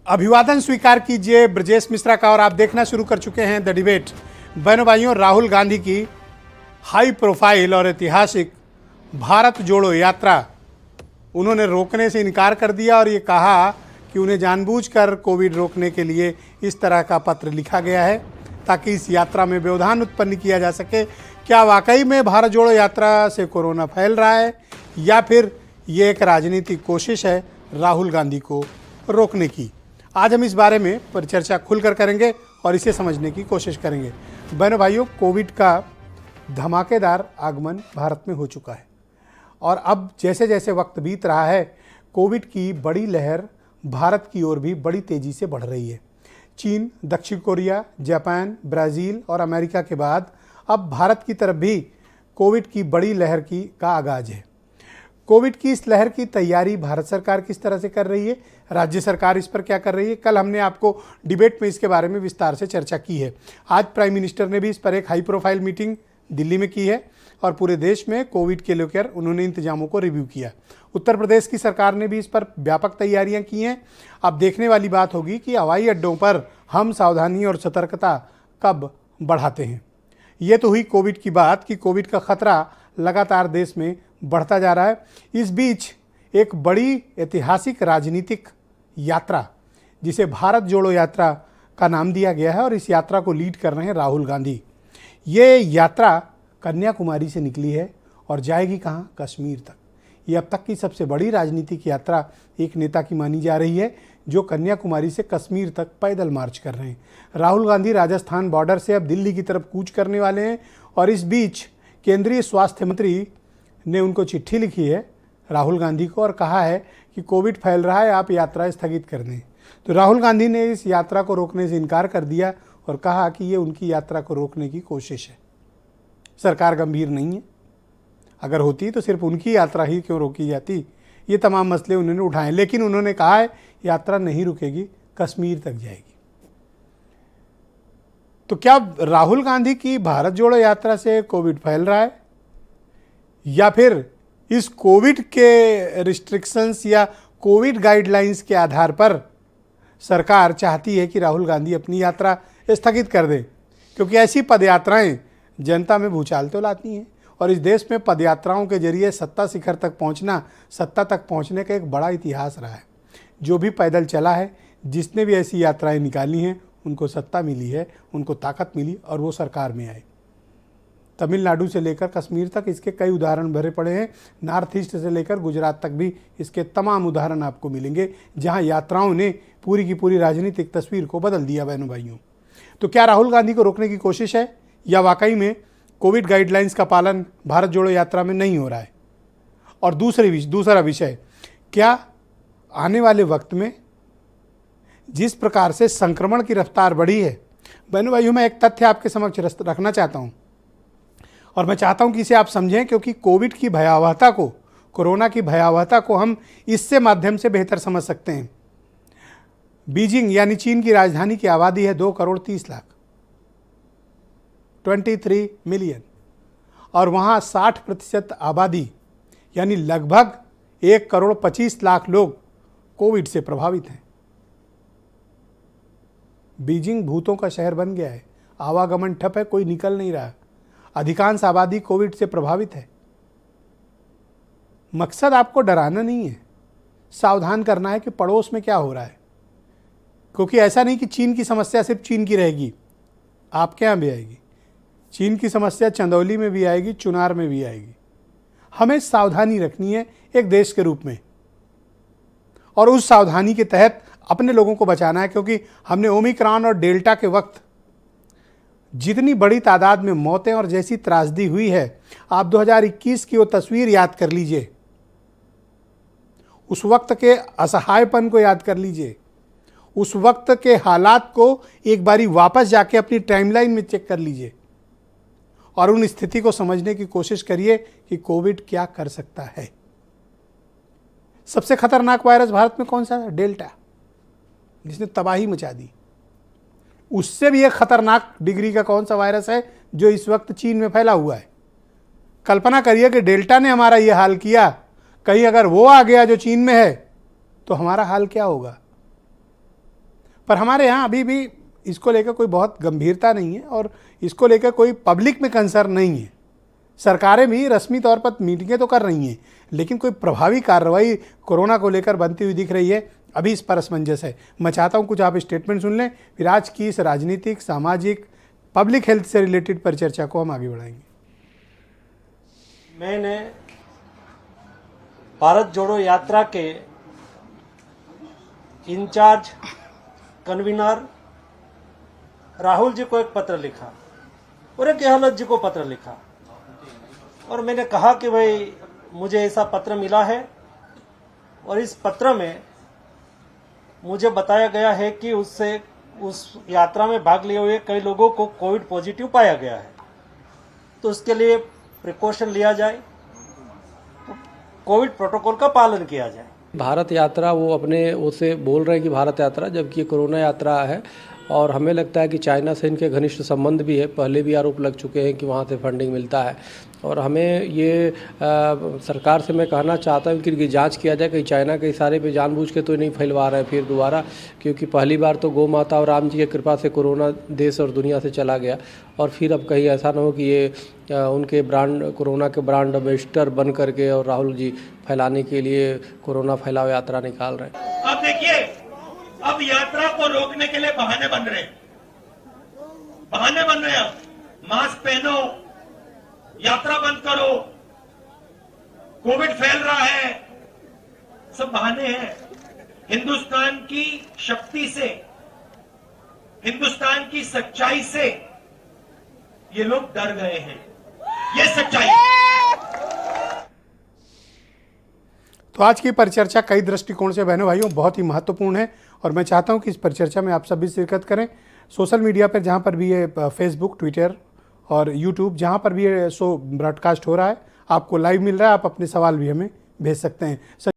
अभिवादन स्वीकार कीजिए ब्रजेश मिश्रा का। और आप देखना शुरू कर चुके हैं द डिबेट। बहनों भाइयों, राहुल गांधी की हाई प्रोफाइल और ऐतिहासिक भारत जोड़ो यात्रा उन्होंने रोकने से इनकार कर दिया और ये कहा कि उन्हें जानबूझकर कोविड रोकने के लिए इस तरह का पत्र लिखा गया है ताकि इस यात्रा में व्यवधान उत्पन्न किया जा सके। क्या वाकई में भारत जोड़ो यात्रा से कोरोना फैल रहा है या फिर ये एक राजनीतिक कोशिश है राहुल गांधी को रोकने की? आज हम इस बारे में परिचर्चा खुलकर करेंगे और इसे समझने की कोशिश करेंगे। बहनों भाइयों, कोविड का धमाकेदार आगमन भारत में हो चुका है और अब जैसे जैसे वक्त बीत रहा है, कोविड की बड़ी लहर भारत की ओर भी बड़ी तेज़ी से बढ़ रही है। चीन, दक्षिण कोरिया, जापान, ब्राज़ील और अमेरिका के बाद अब भारत की तरफ भी कोविड की बड़ी लहर का आगाज़ है। कोविड की इस लहर की तैयारी भारत सरकार किस तरह से कर रही है, राज्य सरकार इस पर क्या कर रही है, कल हमने आपको डिबेट में इसके बारे में विस्तार से चर्चा की है। आज प्राइम मिनिस्टर ने भी इस पर एक हाई प्रोफाइल मीटिंग दिल्ली में की है और पूरे देश में कोविड के लेकर उन्होंने इंतजामों को रिव्यू किया। उत्तर प्रदेश की सरकार ने भी इस पर व्यापक तैयारियां की हैं। अब देखने वाली बात होगी कि हवाई अड्डों पर हम सावधानी और सतर्कता कब बढ़ाते हैं। ये तो हुई कोविड की बात कि कोविड का खतरा लगातार देश में बढ़ता जा रहा है। इस बीच एक बड़ी ऐतिहासिक राजनीतिक यात्रा जिसे भारत जोड़ो यात्रा का नाम दिया गया है और इस यात्रा को लीड कर रहे हैं राहुल गांधी। ये यात्रा कन्याकुमारी से निकली है और जाएगी कहाँ? कश्मीर तक। ये अब तक की सबसे बड़ी राजनीतिक यात्रा एक नेता की मानी जा रही है जो कन्याकुमारी से कश्मीर तक पैदल मार्च कर रहे हैं। राहुल गांधी राजस्थान बॉर्डर से अब दिल्ली की तरफ कूच करने वाले हैं और इस बीच केंद्रीय स्वास्थ्य मंत्री ने उनको चिट्ठी लिखी है राहुल गांधी को और कहा है कि कोविड फैल रहा है, आप यात्रा स्थगित कर दें। तो राहुल गांधी ने इस यात्रा को रोकने से इनकार कर दिया और कहा कि ये उनकी यात्रा को रोकने की कोशिश है। सरकार गंभीर नहीं है, अगर होती तो सिर्फ उनकी यात्रा ही क्यों रोकी जाती। ये तमाम मसले उन्होंने उठाए, लेकिन उन्होंने कहा है यात्रा नहीं रुकेगी, कश्मीर तक जाएगी। तो क्या राहुल गांधी की भारत जोड़ो यात्रा से कोविड फैल रहा है या फिर इस कोविड के रिस्ट्रिक्शंस या कोविड गाइडलाइंस के आधार पर सरकार चाहती है कि राहुल गांधी अपनी यात्रा स्थगित कर दे? क्योंकि ऐसी पदयात्राएं जनता में भूचाल तो लाती हैं और इस देश में पदयात्राओं के जरिए सत्ता शिखर तक पहुंचना, सत्ता तक पहुंचने का एक बड़ा इतिहास रहा है। जो भी पैदल चला है, जिसने भी ऐसी यात्राएं निकाली हैं, उनको सत्ता मिली है, उनको ताकत मिली और वो सरकार में आए। तमिलनाडु से लेकर कश्मीर तक इसके कई उदाहरण भरे पड़े हैं। नॉर्थ ईस्ट से लेकर गुजरात तक भी इसके तमाम उदाहरण आपको मिलेंगे जहां यात्राओं ने पूरी की पूरी राजनीतिक तस्वीर को बदल दिया। बहनों भाइयों, तो क्या राहुल गांधी को रोकने की कोशिश है या वाकई में कोविड गाइडलाइंस का पालन भारत जोड़ो यात्रा में नहीं हो रहा है? और दूसरा विषय, क्या आने वाले वक्त में जिस प्रकार से संक्रमण की रफ्तार बढ़ी है, बहनों भाइयों, मैं एक तथ्य आपके समक्ष रखना चाहता हूं और मैं चाहता हूं कि इसे आप समझें, क्योंकि कोविड की भयावहता को, कोरोना की भयावहता को हम इससे माध्यम से बेहतर समझ सकते हैं। बीजिंग यानी चीन की राजधानी की आबादी है 2,30,00,000, 23 मिलियन, और वहाँ 60% आबादी यानी लगभग 1,25,00,000 लोग कोविड से प्रभावित हैं। बीजिंग भूतों का शहर बन गया है, आवागमन ठप है, कोई निकल नहीं रहा, अधिकांश आबादी कोविड से प्रभावित है। मकसद आपको डराना नहीं है, सावधान करना है कि पड़ोस में क्या हो रहा है, क्योंकि ऐसा नहीं कि चीन की समस्या सिर्फ चीन की रहेगी, आपके यहाँ भी आएगी। चीन की समस्या चंदौली में भी आएगी, चुनार में भी आएगी। हमें सावधानी रखनी है एक देश के रूप में और उस सावधानी के तहत अपने लोगों को बचाना है, क्योंकि हमने ओमिक्रॉन और डेल्टा के वक्त जितनी बड़ी तादाद में मौतें और जैसी त्रासदी हुई है, आप 2021 की वो तस्वीर याद कर लीजिए, उस वक्त के असहायपन को याद कर लीजिए, उस वक्त के हालात को एक बारी वापस जाके अपनी टाइमलाइन में चेक कर लीजिए और उन स्थिति को समझने की कोशिश करिए कि कोविड क्या कर सकता है। सबसे खतरनाक वायरस भारत में कौन सा है? डेल्टा, जिसने तबाही मचा दी। उससे भी एक खतरनाक डिग्री का कौन सा वायरस है जो इस वक्त चीन में फैला हुआ है? कल्पना करिए कि डेल्टा ने हमारा ये हाल किया, कहीं अगर वो आ गया जो चीन में है तो हमारा हाल क्या होगा? पर हमारे यहाँ अभी भी इसको लेकर कोई बहुत गंभीरता नहीं है और इसको लेकर कोई पब्लिक में कंसर्न नहीं है। सरकारें भी रस्मी तौर पर मीटिंगें तो कर रही हैं, लेकिन कोई प्रभावी कार्रवाई कोरोना को लेकर बनती हुई दिख रही है। अभी इस पर असमंजस है। मैं चाहता हूं कुछ आप स्टेटमेंट सुन लें, फिर आज की इस राजनीतिक, सामाजिक, पब्लिक हेल्थ से रिलेटेड परिचर्चा को हम आगे बढ़ाएंगे। मैंने भारत जोड़ो यात्रा के इंचार्ज कन्वीनर राहुल जी को एक पत्र लिखा और एक गहलोत जी को पत्र लिखा और मैंने कहा कि भाई मुझे ऐसा पत्र मिला है और इस पत्र में मुझे बताया गया है कि उस यात्रा में भाग लिए हुए कई लोगों को कोविड पॉजिटिव पाया गया है, तो उसके लिए प्रिकॉशन लिया जाए, तो कोविड प्रोटोकॉल का पालन किया जाए। भारत यात्रा वो अपने उसे बोल रहे हैं कि भारत यात्रा, जबकि ये कोरोना यात्रा है और हमें लगता है कि चाइना से इनके घनिष्ठ संबंध भी है। पहले भी आरोप लग चुके हैं कि वहाँ से फंडिंग मिलता है और हमें ये सरकार से मैं कहना चाहता हूँ कि इनकी जांच किया जाए कि चाइना के इशारे पे जानबूझ के तो नहीं फैलवा रहे हैं फिर दोबारा, क्योंकि पहली बार तो गौ माता और राम जी की कृपा से कोरोना देश और दुनिया से चला गया और फिर अब कहीं ऐसा ना हो कि ये उनके ब्रांड कोरोना के ब्रांड एम्बेसडर बन करके और राहुल जी फैलाने के लिए कोरोना फैलाव यात्रा निकाल रहे हैं। अब देखिए, अब यात्रा को रोकने के लिए बहाने बन रहे हैं, अब मास्क पहनो, यात्रा बंद करो, कोविड फैल रहा है, सब बहाने हैं। हिंदुस्तान की शक्ति से, हिंदुस्तान की सच्चाई से ये लोग डर गए हैं, ये सच्चाई। तो आज की परिचर्चा कई दृष्टिकोण से बहनों भाइयों बहुत ही महत्वपूर्ण है और मैं चाहता हूं कि इस परिचर्चा में आप सभी शिरकत करें। सोशल मीडिया पर जहां पर भी ये फेसबुक, ट्विटर और यूट्यूब जहां पर भी ये शो ब्रॉडकास्ट हो रहा है, आपको लाइव मिल रहा है, आप अपने सवाल भी हमें भेज सकते हैं।